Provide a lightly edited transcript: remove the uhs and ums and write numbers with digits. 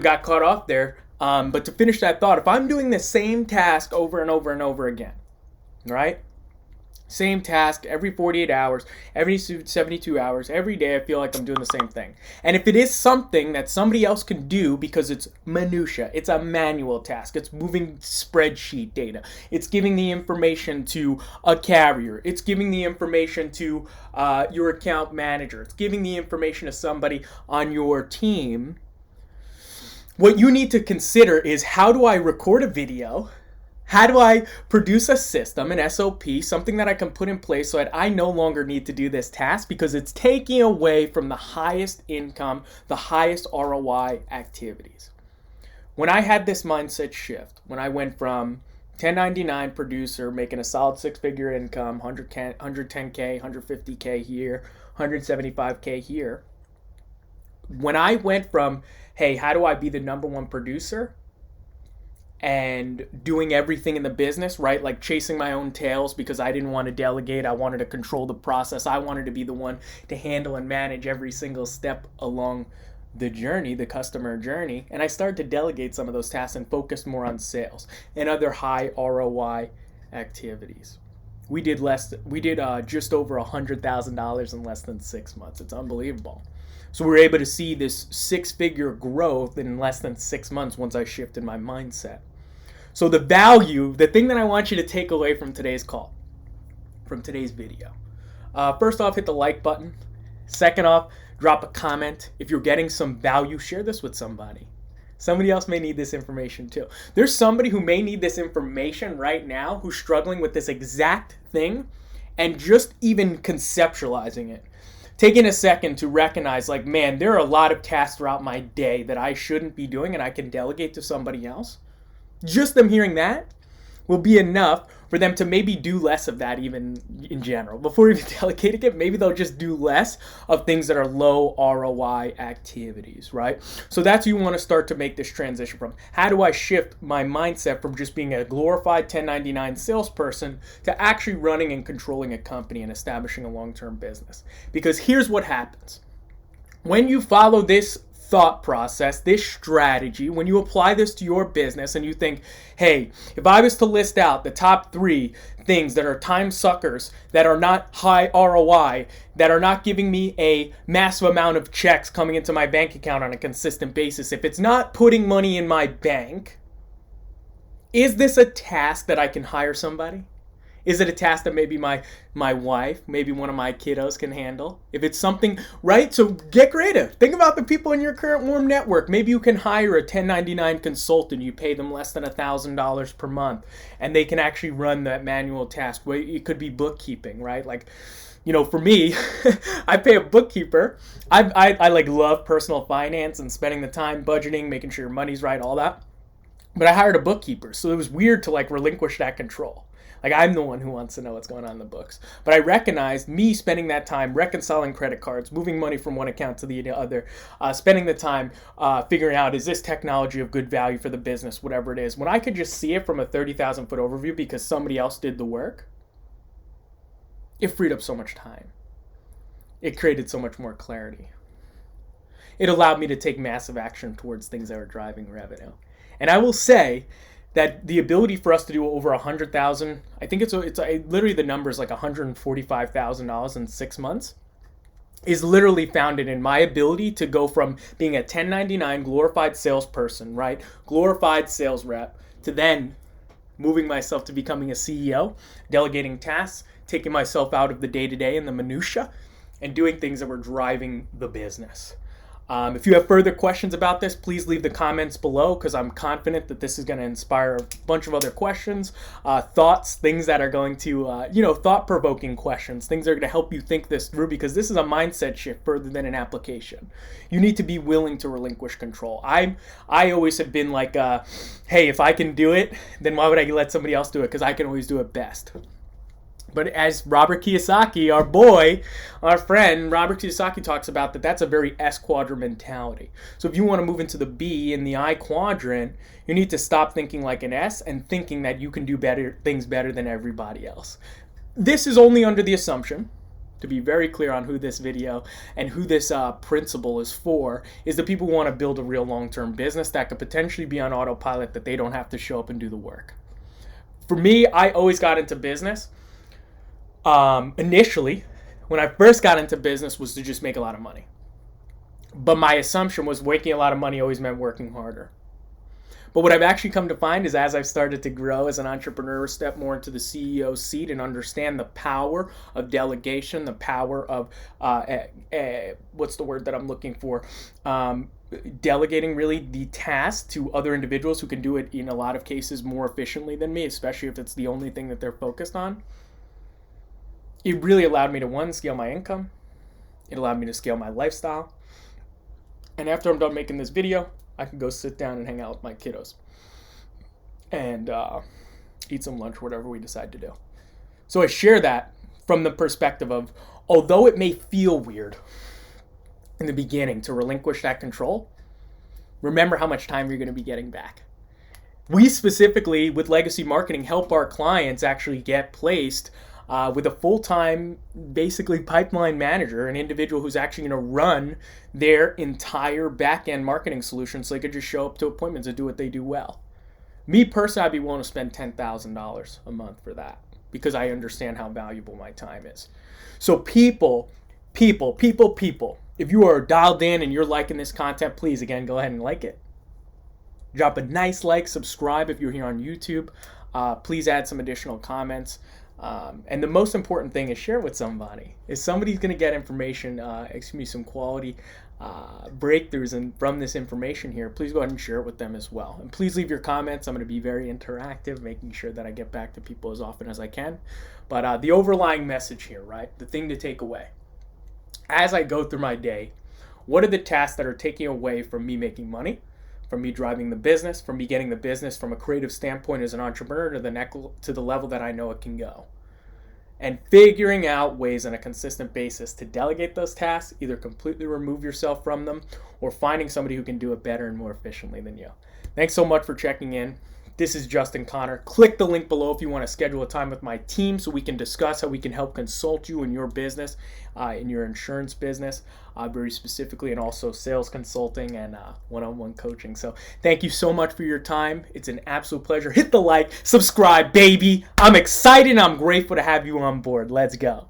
got caught off there. But to finish that thought, if I'm doing the same task over and over and over again, right? Same task every 48 hours, every 72 hours, every day I feel like I'm doing the same thing. And if it is something that somebody else can do because it's minutia, it's a manual task, it's moving spreadsheet data, it's giving the information to a carrier, it's giving the information to your account manager, it's giving the information to somebody on your team, what you need to consider is, how do I record a video? How do I produce a system, an SOP, something that I can put in place so that I no longer need to do this task because it's taking away from the highest income, the highest ROI activities. When I had this mindset shift, when I went from 1099 producer making a solid six-figure income, 110K, 150K here, 175K here, when I went from, hey, how do I be the number one producer, and doing everything in the business, right? Like chasing my own tails because I didn't want to delegate. I wanted to control the process. I wanted to be the one to handle and manage every single step along the journey, the customer journey. And I started to delegate some of those tasks and focus more on sales and other high ROI activities. We did just over $100,000 in less than 6 months. It's unbelievable. So we were able to see this six-figure growth in less than 6 months once I shifted my mindset. So the value, the thing that I want you to take away from today's call, from today's video, first off, hit the like button. Second off, drop a comment. If you're getting some value, share this with somebody. Somebody else may need this information too. There's somebody who may need this information right now who's struggling with this exact thing, and just even conceptualizing it. Taking a second to recognize, like, man, there are a lot of tasks throughout my day that I shouldn't be doing and I can delegate to somebody else. Just them hearing that will be enough for them to maybe do less of that, even in general. Before even delegating it, maybe they'll just do less of things that are low ROI activities, right? So that's what you want to start to make this transition from. How do I shift my mindset from just being a glorified 1099 salesperson to actually running and controlling a company and establishing a long-term business? Because here's what happens. When you follow this thought process, this strategy, when you apply this to your business and you think, hey, if I was to list out the top 3 things that are time suckers, that are not high ROI, that are not giving me a massive amount of checks coming into my bank account on a consistent basis, if it's not putting money in my bank, is this a task that I can hire somebody? Is it a task that maybe my wife, maybe one of my kiddos can handle? If it's something, right? So get creative. Think about the people in your current warm network. Maybe you can hire a 1099 consultant. You pay them less than $1,000 per month, and they can actually run that manual task. Well, it could be bookkeeping, right? Like, you know, for me, I pay a bookkeeper. I like love personal finance and spending the time budgeting, making sure your money's right, all that. But I hired a bookkeeper, so it was weird to like relinquish that control. Like, I'm the one who wants to know what's going on in the books. But I recognized me spending that time reconciling credit cards, moving money from one account to the other, spending the time figuring out, is this technology of good value for the business, whatever it is. When I could just see it from a 30,000 foot overview because somebody else did the work, it freed up so much time. It created so much more clarity. It allowed me to take massive action towards things that are driving revenue. And I will say that the ability for us to do over 100,000, I think it's literally the number is like $145,000 in 6 months, is literally founded in my ability to go from being a 1099 glorified salesperson, right? Glorified sales rep, to then moving myself to becoming a CEO, delegating tasks, taking myself out of the day-to-day and the minutia, and doing things that were driving the business. If you have further questions about this, please leave the comments below, because I'm confident that this is going to inspire a bunch of other questions, thoughts, things that are going to, thought-provoking questions, things that are going to help you think this through, because this is a mindset shift further than an application. You need to be willing to relinquish control. I always have been like, hey, if I can do it, then why would I let somebody else do it? Because I can always do it best. But as Robert Kiyosaki, our boy, our friend, Robert Kiyosaki talks about, that's a very S quadrant mentality. So if you want to move into the B in the I quadrant, you need to stop thinking like an S and thinking that you can do things better than everybody else. This is only under the assumption to be very clear on who this video and who this principle is for, is the people who want to build a real long-term business that could potentially be on autopilot, that they don't have to show up and do the work. For me, I always got into business. Initially, when I first got into business, was to just make a lot of money. But my assumption was making a lot of money always meant working harder. But what I've actually come to find is, as I've started to grow as an entrepreneur, step more into the CEO seat and understand the power of delegation, the power of, what's the word that I'm looking for? Delegating really the task to other individuals who can do it in a lot of cases more efficiently than me, especially if it's the only thing that they're focused on. It really allowed me to, one, scale my income. It allowed me to scale my lifestyle. And after I'm done making this video, I can go sit down and hang out with my kiddos and eat some lunch, whatever we decide to do. So I share that from the perspective of, although it may feel weird in the beginning to relinquish that control, remember how much time you're going to be getting back. We specifically, with Legacy Marketing, help our clients actually get placed with a full-time, basically pipeline manager, an individual who's actually going to run their entire back-end marketing solution so they could just show up to appointments and do what they do well. Me personally, I'd be willing to spend $10,000 a month for that because I understand how valuable my time is. So people, if you are dialed in and you're liking this content, please, again, go ahead and like it. Drop a nice like, subscribe if you're here on YouTube. Please add some additional comments. And the most important thing is share with somebody. If somebody's going to get information, some quality breakthroughs from this information here, please go ahead and share it with them as well. And please leave your comments. I'm going to be very interactive, making sure that I get back to people as often as I can. But the overlying message here, right? The thing to take away. As I go through my day, what are the tasks that are taking away from me making money, from me driving the business, from me getting the business from a creative standpoint as an entrepreneur to the level that I know it can go. And figuring out ways on a consistent basis to delegate those tasks, either completely remove yourself from them or finding somebody who can do it better and more efficiently than you. Thanks so much for checking in. This is Justin Connor. Click the link below if you want to schedule a time with my team so we can discuss how we can help consult you in your business, in your insurance business, very specifically, and also sales consulting and one-on-one coaching. So thank you so much for your time. It's an absolute pleasure. Hit the like, subscribe, baby. I'm excited and I'm grateful to have you on board. Let's go.